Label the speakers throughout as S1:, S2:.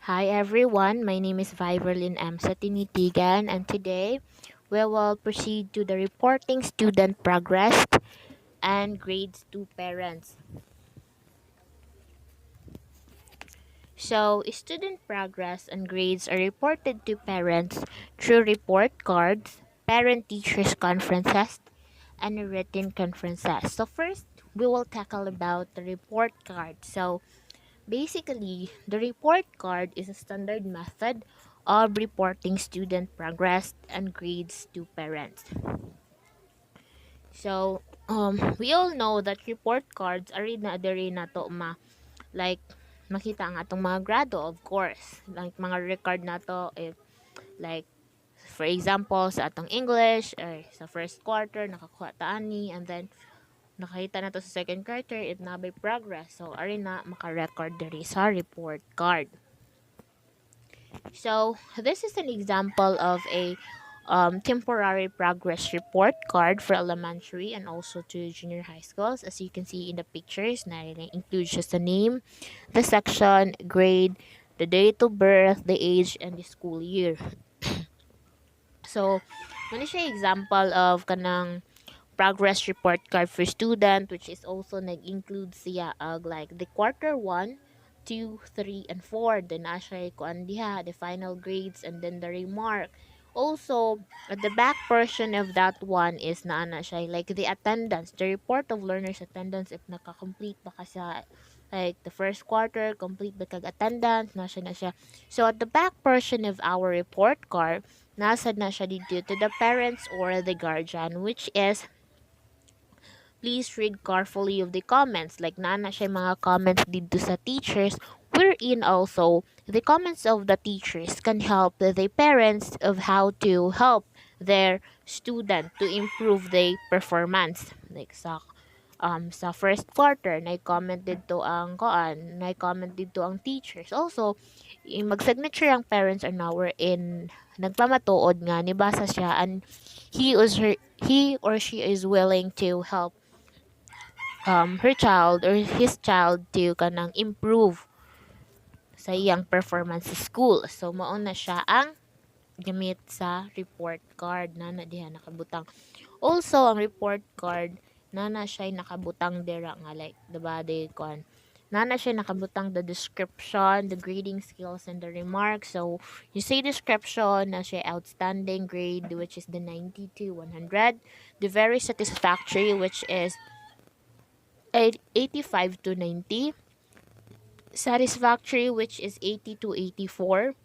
S1: Hi everyone, my name is Viverlin M. Satinitigan and today we will proceed to the reporting student progress and grades to parents. So, student progress and grades are reported to parents through report cards, parent-teachers conferences, and written conferences. So first, we will tackle about the report card. So, basically, the report card is a standard method of reporting student progress and grades to parents. So, we all know that report cards are na diri na to like makita ang atong mga grado, of course. Like mga record na to if like for example sa atong English or sa first quarter nakakuha ta ani, and then nakita na to sa second quarter it na by progress. So ari na maka-record diri sa report card. So, this is an example of a temporary progress report card for elementary and also to junior high schools. As you can see in the pictures, na includes just the name, the section, grade, the date of birth, the age, and the school year. So, muna siya example of kanang progress report card for student, which is also nag-include siya like the quarter 1, 2, 3, and 4. Then na siya kuan diha, the final grades and then the remark. Also, at the back portion of that one is na siya like the attendance, the report of learners attendance if naka-complete ba ka siya like the first quarter, complete ba kag attendance, na siya. So at the back portion of our report card, nasa na siya dito to the parents or the guardian, which is please read carefully of the comments. Like nana siya mga comments dito sa teachers, wherein also the comments of the teachers can help the parents of how to help their student to improve their performance. Like sa first quarter, na-comment dito ang na-comment dito ang teachers. Also, mag-signature ang parents are now in nagpamatuod nga nibasa siya and he or she is willing to help her child or his child to kanang improve sa iyang performance sa school. So mao na siya ang gamit sa report card na diha nakabutang. Also ang report card na siya nakabutang dira nga like diba they kon siya nakabutang the description, the grading skills, and the remarks. So, you say description na siya outstanding grade, which is the 90 to 100. The very satisfactory, which is 85 to 90. Satisfactory, which is 80 to 84.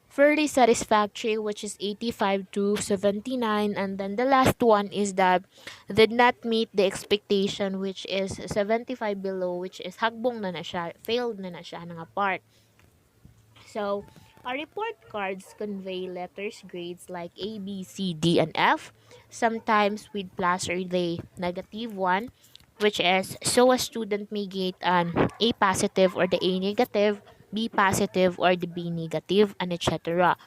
S1: Fairly satisfactory, which is 85 to 79. And then the last one is that did not meet the expectation, which is 75 below, which is hagbong na siya, failed na siya ng part. So, our report cards convey letters grades like A, B, C, D, and F, sometimes with plus or the negative one, which is so a student may get an A positive or the A negative, B positive or the B negative, and etc.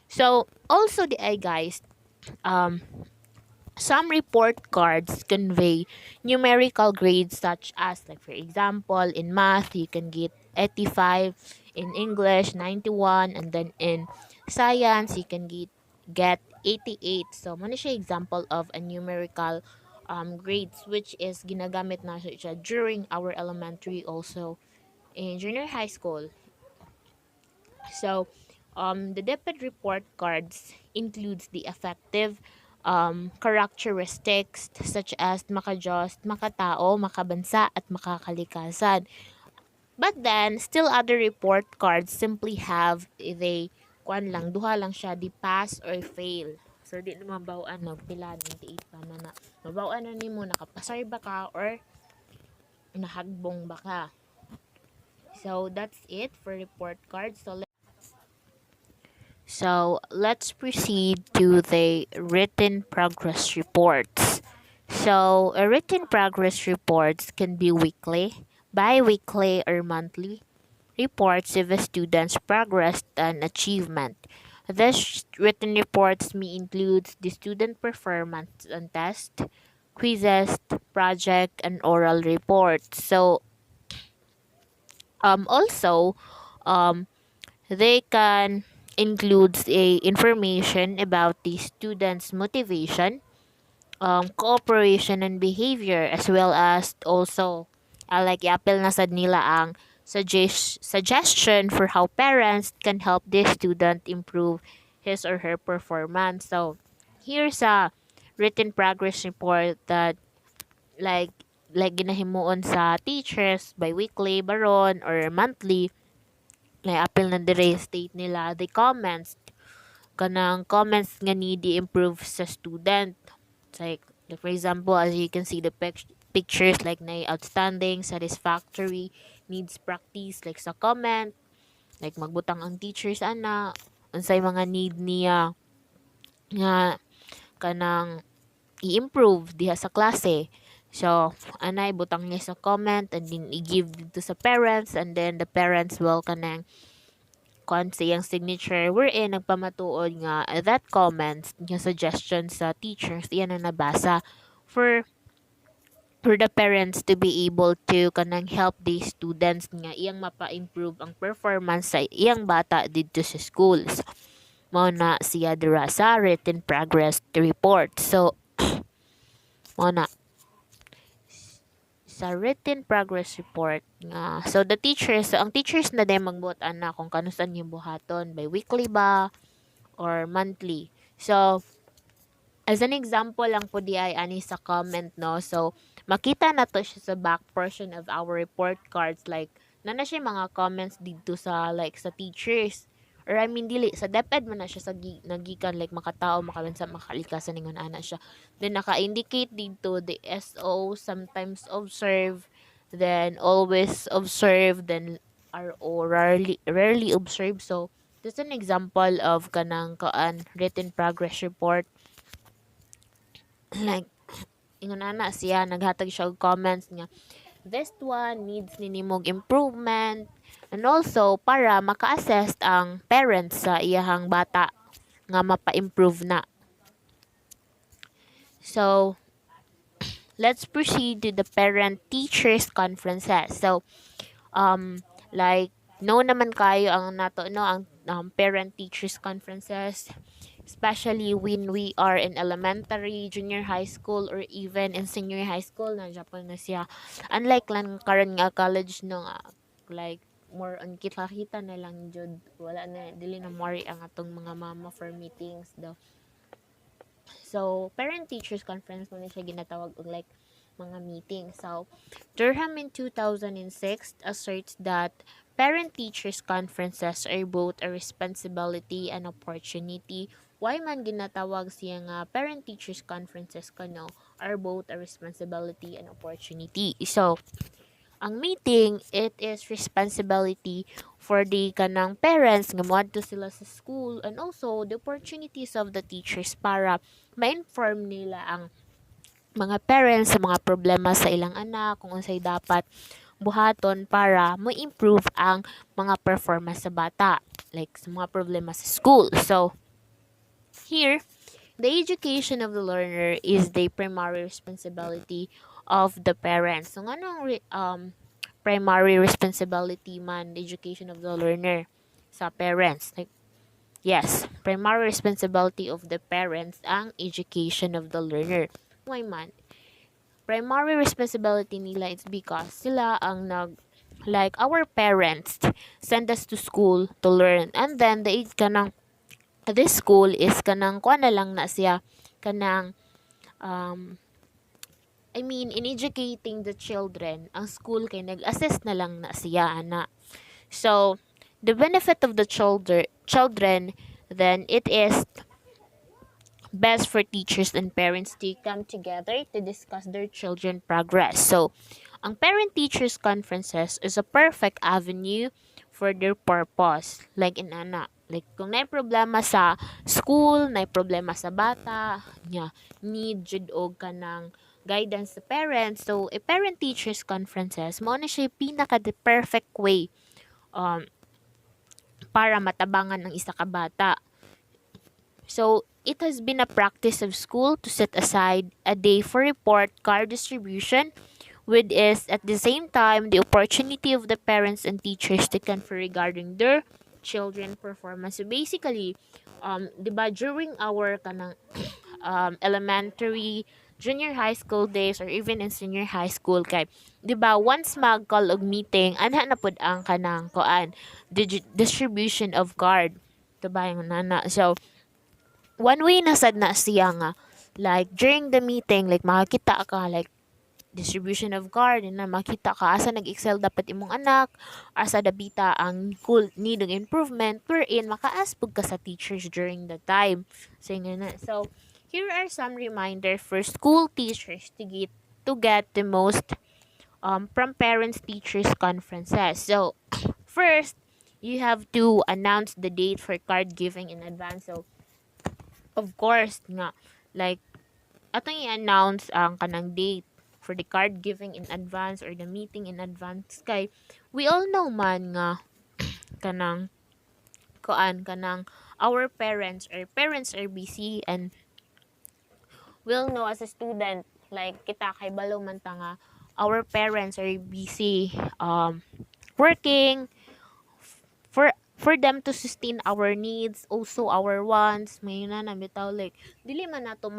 S1: So, also the A guys, um, some report cards convey numerical grades such as, like for example, in math you can get 85, in English 91, and then in science you can get 88. So, muna siya example of a numerical grades which is ginagamit na siya during our elementary also in junior high school. So, the DepEd report cards includes the effective characteristics such as makajos, makatao, makabansa, at makakalikasan. But then, still other report cards simply have they kuan lang, duha lang siya, di pass or fail. So, di na mabawaan, no, pila, 98 pa na. Mabawaan na ni mo, nakapasar ba ka or nahagbong ba ka. So, that's it for report cards. So let's proceed to the written progress reports. So written progress reports can be weekly, bi-weekly, or monthly reports of a student's progress and achievement. These written reports may include the student performance and test, quizzes, project, and oral reports. So also, um, They can includes a information about the student's motivation, cooperation and behavior, as well as also like i-appel na sad nila ang suggestion for how parents can help this student improve his or her performance. So here's a written progress report that like ginahimuon sa teachers by weekly baron or monthly. Like apil na dire state nila the comments kanang comments nga need improve sa student. It's like for example, as you can see the pictures like na outstanding, satisfactory, needs practice like sa comment, like magbutang ang teachers ana unsay mga need niya nga kanang i-improve diha sa klase. So, anay butang niya sa comment and then i-give dito sa parents and then the parents will kanang kuan sa iyang signature wherein nagpamatuod nga that comments nga suggestions sa teachers iyan na nabasa for the parents to be able to kanang help the students nga iyang mapa-improve ang performance sa iyang bata dito sa schools. Mao na siya dira sa written progress report. So, mao na sa written progress report nga so the teachers ang teachers na din magbuot ana kung kanusan yung buhaton by weekly ba or monthly. So as an example lang po di ay ani sa comment no. So makita na to siya sa back portion of our report cards like na siya mga comments dito sa like sa teachers or I mean dili sa DepEd man na siya sa nagikan like makatao makabansa makalikasan ningon ana siya. Then naka-indicate dito the SO sometimes observe, then always observe, then RO rarely observe. So this is an example of kanang kaan written progress report. Like ingon ana siya naghatag siya og comments nga this one needs ninimog improvement and also para maka-assess ang parents sa iyahang bata nga mapa-improve na. So let's proceed to the parent teachers conferences. So like no naman kayo ang nato no ang parent teachers conferences, especially when we are in elementary, junior high school, or even in senior high school na Japan na siya. Unlike lang karon nga college no nga like more on kita-kita na lang jud wala na dili na more ang atong mga mama for meetings daw. So parent teachers conference mo na siya ginatawag og like mga meeting. So Durham in 2006 asserts that parent-teachers conferences are both a responsibility and opportunity. Why man ginatawag siya nga parent-teachers conferences kano are both a responsibility and opportunity. So, ang meeting, it is responsibility for the kanang parents nga moadto sila sa school and also the opportunities of the teachers para ma-inform nila ang mga parents sa mga problema sa ilang anak, kung unsay dapat buhaton para mo improve ang mga performance sa bata like sa mga problema sa school. So here the education of the learner is the primary responsibility of the parents. So anong primary responsibility man the education of the learner sa parents? Like yes, primary responsibility of the parents ang education of the learner. Why man? Primary responsibility nila it's because sila ang like our parents send us to school to learn and then the kanang this school is kanang kuan na lang na siya kanang I mean in educating the children ang school kay nag-assist na lang na siya ana. So the benefit of the children then it is best for teachers and parents to come together to discuss their children progress. So, ang parent-teachers conferences is a perfect avenue for their purpose. Like in ana, like kung may problema sa school, may problema sa bata, need jud og kanang guidance sa parents. So, a parent-teachers conferences mo na siya pinaka the perfect way para matabangan ng isa ka bata. So, it has been a practice of school to set aside a day for report card distribution, which is at the same time the opportunity of the parents and teachers to confer regarding their children performance. So basically, 'di ba, during our kanang elementary, junior high school days, or even in senior high school, kay 'di ba, once mag-call og meeting, anha na pud ang kanang kuan, distribution of card. 'Di ba yung nana? So one way na sad na siya nga, like during the meeting, like makakita ka, like distribution of card na makita ka asa nag-excel dapat imong anak, asa dabita ang cool need ng improvement, wherein maka-ask pud ka sa teachers during the time. So yun na. So here are some reminder for school teachers to get the most from parents teachers conferences. So first, you have to announce the date for card giving in advance. So of course nga, like atong i-announce ang kanang date for the card giving in advance or the meeting in advance, kay we all know man nga kanang kanang our parents are busy, and we'll know as a student, like kita kay balo man ta nga our parents are busy working for them to sustain our needs, also our wants. May na bitaw, like dili man nato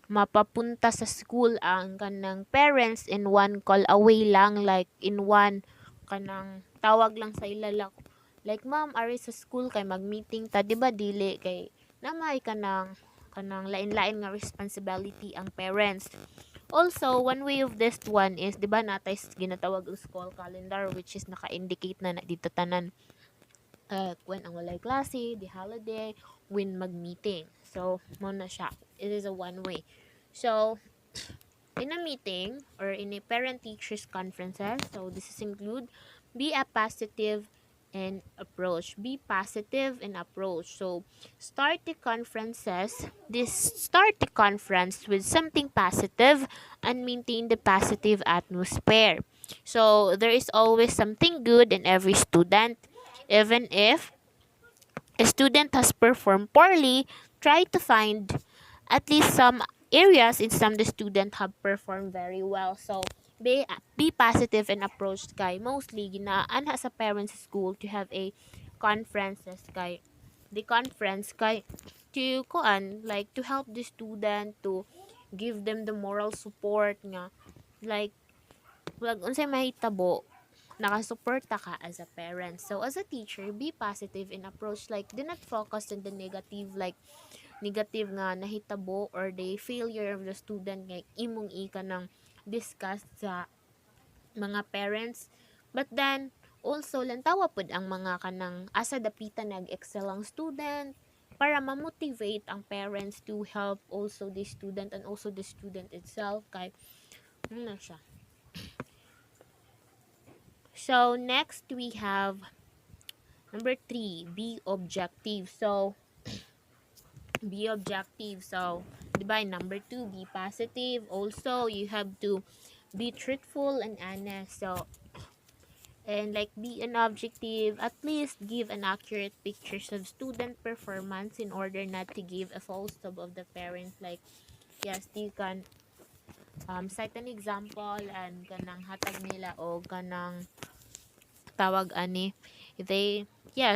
S1: mapapunta sa school ang kanang parents in one call away lang, like in one kanang tawag lang sa ilala, like ma'am ari sa school kay mag-meeting ta, di ba, dili kay namay kanang lain-lain nga responsibility ang parents. Also, one way of this one is, di ba, natay ginatawag og school calendar, which is naka-indicate na dito tanan when ang walay klase, the holiday, when mag-meeting. So, mo na siya. It is a one way. So, in a meeting or in a parent-teachers conferences, so this is include be a positive and approach. Be positive and approach. So, start the conference with something positive and maintain the positive atmosphere. So, there is always something good in every student. Even if a student has performed poorly, try to find at least some areas in some the student have performed very well. So be positive and approach kay mostly ginaan sa parents school to have a conferences kay the conference kay to like to help the student, to give them the moral support nga, like wag unsay mahitabo nakasuporta ka as a parent. So as a teacher, be positive in approach, like do not focus on the negative, like negative nga nahitabo or the failure of the student nga imong ika ng discuss sa mga parents. But then also lantawa pud ang mga kanang asa dapita nag-excel ang student para ma-motivate ang parents to help also the student and also the student itself, kay na siya. So next we have number 3, be objective. So be objective. So, di ba, number 2, be positive. Also, you have to be truthful and honest. So, and like be an objective, at least give an accurate pictures of student performance in order not to give a false hope of the parents. Like, yes, you can cite an example and kanang hatag nila o kanang tawag ani, they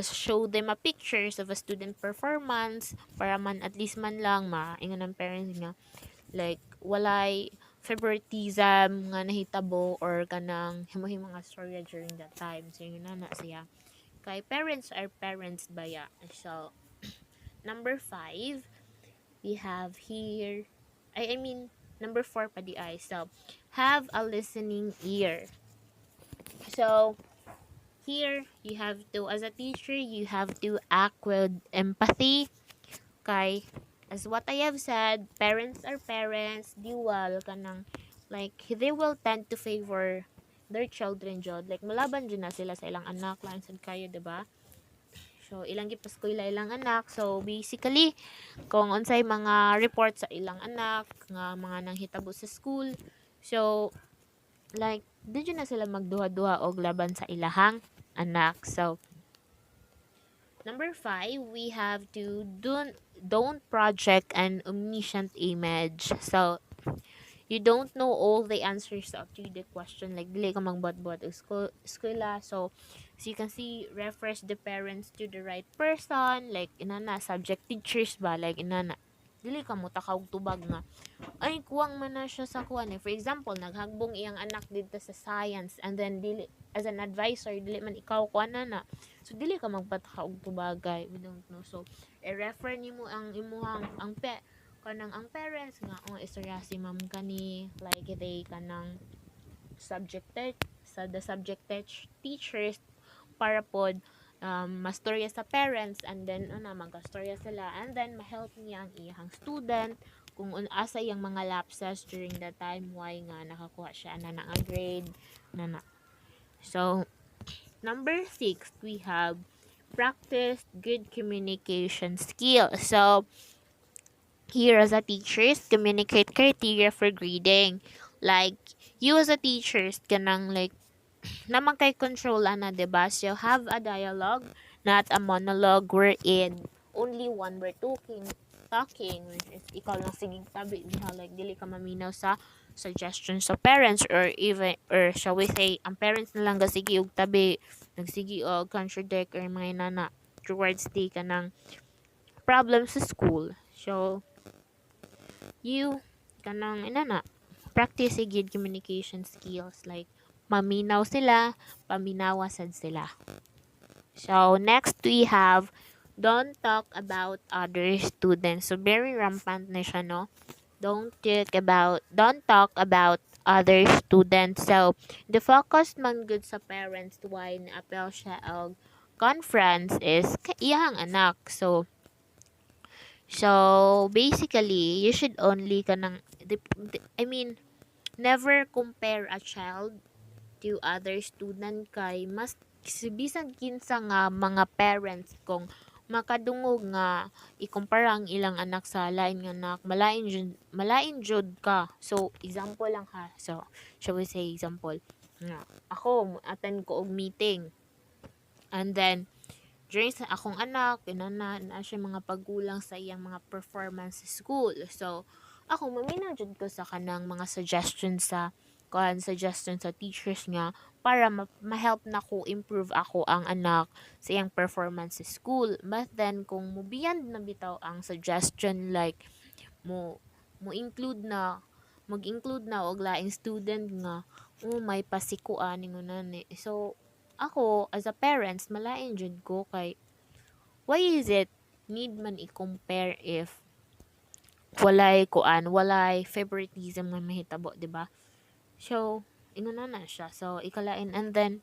S1: show them a pictures of a student performance para man at least man lang maingon ng parents nga, like walay favoritism nga nahitabo or kanang himo-himo nga storya during that time. So yun na siya kay parents are parents baya. So number 5 we have here, I mean number 4 pa di ay. So have a listening ear. So here you have to, as a teacher, you have to act with empathy, kay as what I have said, parents are parents, dual kanang like they will tend to favor their children jud, like malaban jud na sila sa ilang anak lang sad kayo, diba? So ilang gipaskoy ilang anak, so basically kung unsay mga report sa ilang anak nga mga nanghitabo sa school, so like di jud na sila magduha-duha og laban sa ilahang anak. So number 5, we have to don't project an omniscient image. So you don't know all the answers to the question, like dili ka magbot-bot og eskwela. So as you can see, refers the parents to the right person, like inana subject teachers ba, like inana dili ka mo takaw tubag nga ay kuwang man na siya sa kuan eh. For example, naghagbong iyang anak dito sa science, and then dili as an advisor dili man ikaw kuan na. So dili ka magpataka og tubagay, we don't know. So i-refer nimo ang imuhang kanang ang parents nga istorya si ma'am kani, like they kanang the subject teachers para pod mastorya sa parents, and then magastorya sila, and then ma-help niya ang iyang student kung asa yung mga lapses during the time why nga nakakuha siya na nga grade na. So number 6, we have practice good communication skills. So here as a teachers, communicate criteria for grading. Like you as a teachers kanang like naman kay control ana, diba? So have a dialogue, not a monologue wherein only one were talking, which is ikaw lang sigig tabi diha, like dili ka maminaw sa suggestions sa parents, or even, or shall we say ang parents na lang gasigi og tabi, nagsigi og contradict or mga inana towards the kanang problem sa school. So you kanang inana practice good communication skills, like maminaw sila, paminawa sad sila. So next we have don't talk about other students. So very rampant na siya, no? Don't talk about other students. So the focus man good sa parents why na-apel siya og conference is iyang anak. So basically, you should only kanang I mean, never compare a child to other student, kay mas bisan kinsa nga mga parents kung makadungog nga ikumpara ang ilang anak sa lain nga anak, malain jud ka. So example lang ha. So shall we say example nga ako attend ko og meeting, and then during sa akong anak, na siya mga paggulang sa iyang mga performance sa school. So, ako maminaw jud ko sa kanang mga suggestions sa teachers nga para ma-help na ko improve ako ang anak sa iyang performance sa school. But then kung mo beyond na bitaw ang suggestion, like mo mo include na mag-include na og laing student nga may pasikuan ningunan eh. So ako as a parents malain jud ko kay why is it need man i-compare if walay favoritism nga mahitabo, di ba? So inguna na siya, so ikalain, and then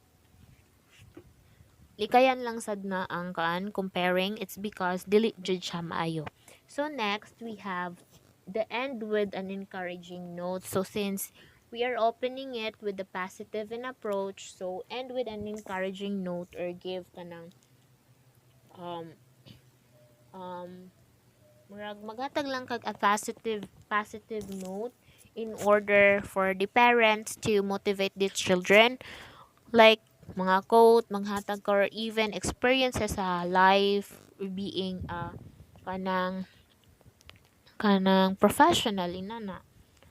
S1: likayan lang sad na ang comparing. It's because dili jud siya maayo. So next we have the end with an encouraging note. So since we are opening it with the positive in approach, so end with an encouraging note or give kanang um murag maghatag lang kag a positive note in order for the parents to motivate the children, like mga quote manghatag ka, or even experiences sa life being kanang professional inana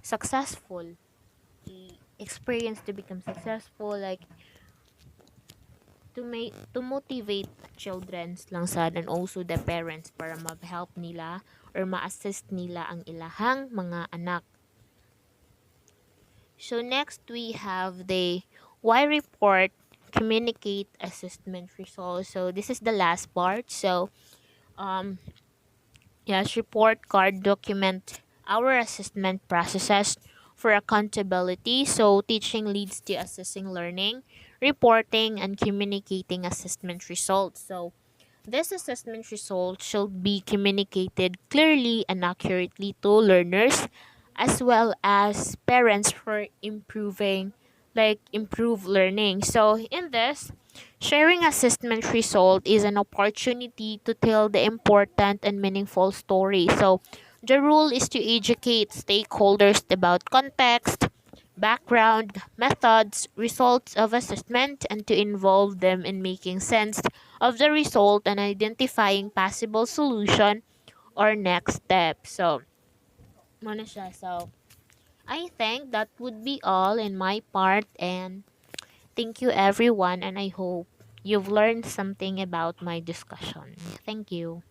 S1: successful, experience to become successful, like to motivate childrens lang sad, and also the parents para ma-help nila or ma-assist nila ang ilahang mga anak. So next we have the why report communicate assessment results. So this is the last part. So yes, report card document our assessment processes for accountability. So teaching leads to assessing learning, reporting, and communicating assessment results. So this assessment result should be communicated clearly and accurately to learners as well as parents for improve learning. So in this, sharing assessment result is an opportunity to tell the important and meaningful story. So the rule is to educate stakeholders about context, background, methods, results of assessment, and to involve them in making sense of the result and identifying possible solution or next step. So, mo na siya. So, I think that would be all in my part, and thank you everyone, and I hope you've learned something about my discussion. Thank you.